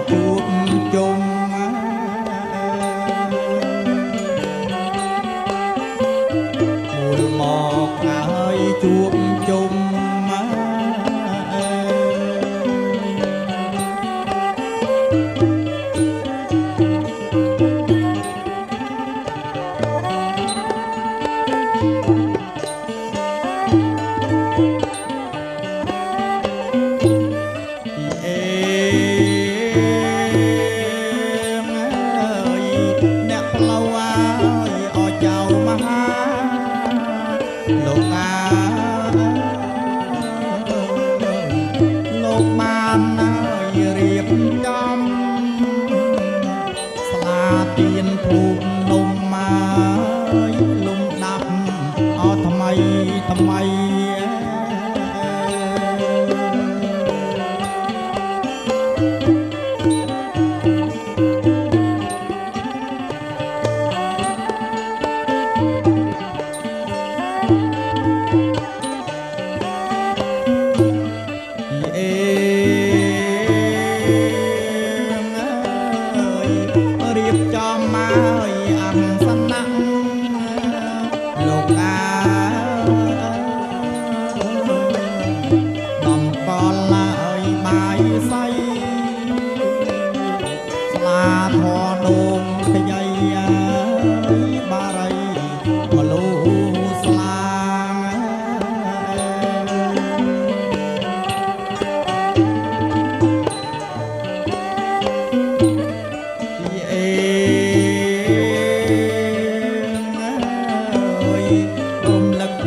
ជួបជុំមូលមកហើយជួបជុំលោកបានរៀបចំស្លាទៀនធូបនំមកលំដាប់អត់ថ្មីថ្មីរៀបចំមកអំសណាំលោកអាដំកល់ឡើយបាយសៃស្លាធរដូងខ្យៃបារីមលូស្លា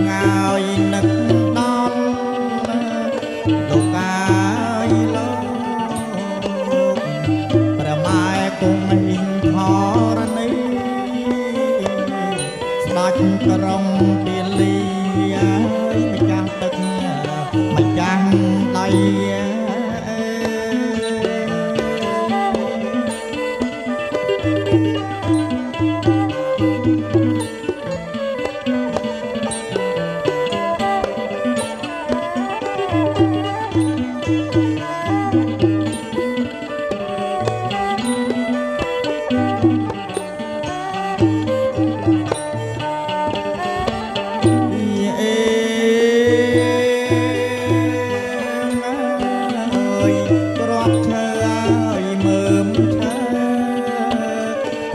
ហើយនឹកដល់លោកកាយលោកព្រះម៉ែគង់ហ៊ីងធរណីស្ដេចក្រុងពាលីម្ចាស់ទឹកម្ចាស់ដៃ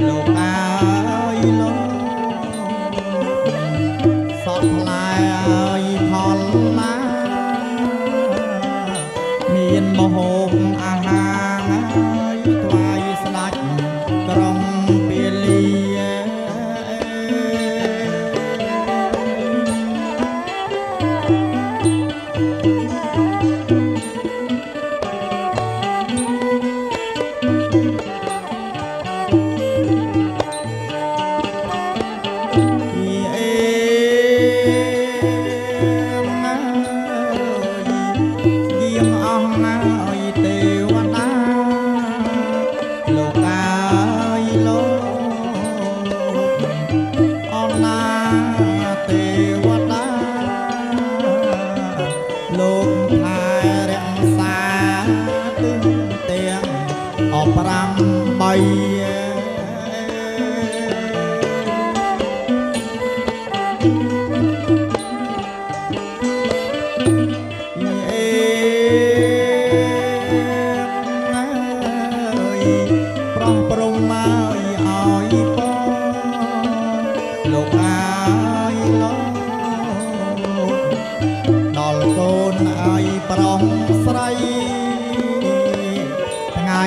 លោកអើយលោកសក់ផ្លែអើយផលណាមានមហូបអាហារហើយថ្វាយស្ដេចក្រុងពាលីទេវតាលោកអើយលោកអណាទេវតាលោកថែរក្សាទិញទាំងអ5 3ប្រងប្រងមកឲ្យបងលោកអើយលោកដល់កូនឲ្យប្រុសស្រីថ្ងៃ